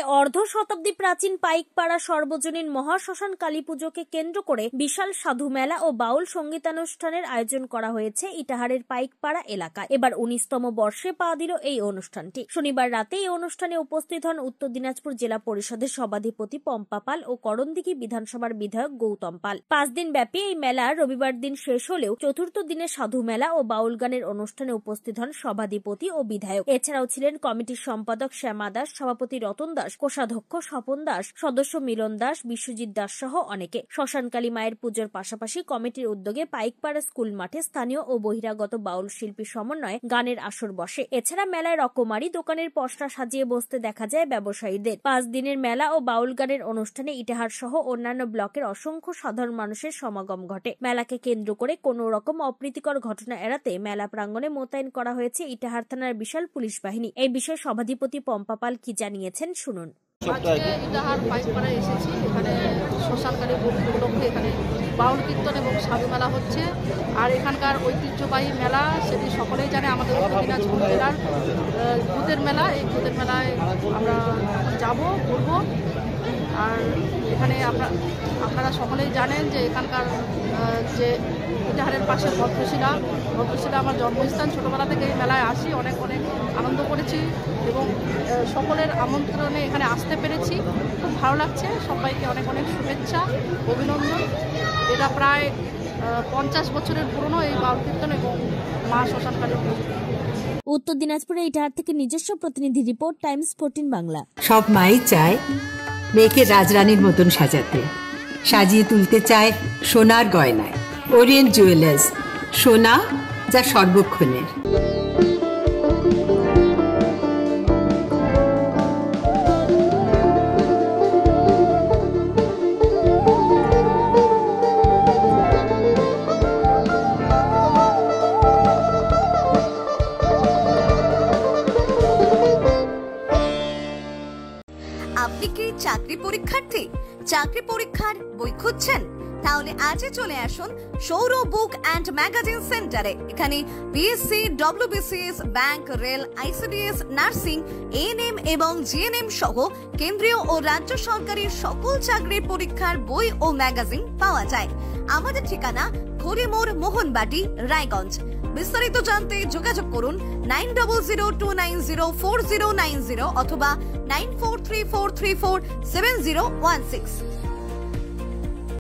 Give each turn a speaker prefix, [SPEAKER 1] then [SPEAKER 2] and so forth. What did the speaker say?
[SPEAKER 1] প্রায় অর্ধ শতাব্দী প্রাচীন পাইকপাড়া সর্বজনীন মহাশ্মশান কালী পুজোকে কেন্দ্র করে বিশাল সাধু মেলা ও বাউল সঙ্গীতানুষ্ঠানের আয়োজন করা হয়েছে ইটাহারের পাইকপাড়া এলাকায়। এবার 19তম বর্ষে পা দিল এই অনুষ্ঠানটি। শনিবার রাতে এই অনুষ্ঠানে উপস্থিত হন উত্তর দিনাজপুর জেলা পরিষদের সভাধিপতি পম্পা পাল ও করণদিঘি বিধানসভার বিধায়ক গৌতম পাল। 5 দিন ব্যাপী এই মেলা রবিবার দিন শেষ হলেও চতুর্থ দিনে সাধু মেলা ও বাউল গানের অনুষ্ঠানে উপস্থিত হন সভাধিপতি ও বিধায়ক। এছাড়াও ছিলেন কমিটির সম্পাদক শ্যামা দাস, সভাপতি রতন দাস, কোষাধ্যক্ষ স্বপন দাস, সদস্য মিলন দাস, বিশ্বজিৎ দাস সহ অনেকে। শ্মশানকালী মায়ের পুজোর পাশাপাশি কমিটির উদ্যোগে পাইকপাড়া স্কুল মাঠে স্থানীয় ও বহিরাগত বাউল শিল্পী সমন্বয়ে গানের আসর বসে। এছাড়া মেলায় রকমারি দোকানের পসরা সাজিয়ে বসতে দেখা যায় ব্যবসায়ীদের। 5 দিনের মেলা ও বাউল গানের অনুষ্ঠানে ইটাহার সহ অন্যান্য ব্লকের অসংখ্য সাধারণ মানুষের সমাগম ঘটে। মেলাকে কেন্দ্র করে কোনো রকম অপ্রীতিকর ঘটনা এড়াতে মেলা প্রাঙ্গণে মোতায়েন করা হয়েছে ইটাহার থানার বিশাল পুলিশ বাহিনী। এই বিষয়ে সভাধিপতি পম্পা পাল কি জানিয়েছেন শুনুন।
[SPEAKER 2] আজকে ইটাহার পাইকপাড়ায় এসেছি। এখানে শ্মশানকালী উপলক্ষে এখানে বাউল কীর্তন এবং সাধু মেলা হচ্ছে। আর এখানকার ঐতিহ্যবাহী মেলা সেটি সকলেই জানে, আমাদের উত্তর দিনাজপুর জেলার ভূতের মেলা। এই ভূতের মেলায় আমরা যাব, ঘুরবো। আর এখানে আপনারা সকলেই জানেন যে এখানকার যে ইটাহারের পাশে ভদ্রশিলা আমার জন্মস্থান। ছোটোবেলা থেকে এই মেলায় আসি, অনেক আনন্দ করেছি এবং সকলের আমন্ত্রণে এখানে আসতে পেরেছি। খুব ভালো লাগছে। সবাইকে অনেক শুভেচ্ছা, অভিনন্দন। এটা প্রায় 50 বছরের পুরনো এই বাউল কীর্তন এবং মা শ্মশানকালী।
[SPEAKER 1] উত্তর দিনাজপুরে ইটাহার থেকে নিজস্ব প্রতিনিধি রিপোর্ট, টাইমস 14 বাংলা।
[SPEAKER 3] সব মাই চায় মেয়েকে রাজরানীর মতন সাজাতে, সাজিয়ে তুলতে চায় সোনার গয়নায়। ওরিয়েন্ট জুয়েলার্স, সোনা যা সর্বক্ষণের।
[SPEAKER 4] আপনি কি চাকরি পরীক্ষার্থী? চাকরি পরীক্ষার বই খুঁজছেন? তাহলে আজই চলে আসুন সৌরভ বুক অ্যান্ড ম্যাগাজিন সেন্টারে। এখানে BSc, WBCS, bank, rail, ICDS, nursing, ANM এবং জিএনএম সহ কেন্দ্রীয় ও রাজ্য সরকারি সকল চাকরির পরীক্ষার বই ও ম্যাগাজিন পাওয়া যায়। আমাদের ঠিকানা ঘড়িমোড়, মোহনবাটি, রায়গঞ্জ। বিস্তারিত জানতে যোগাযোগ করুন 9002904090 অথবা 9434347016।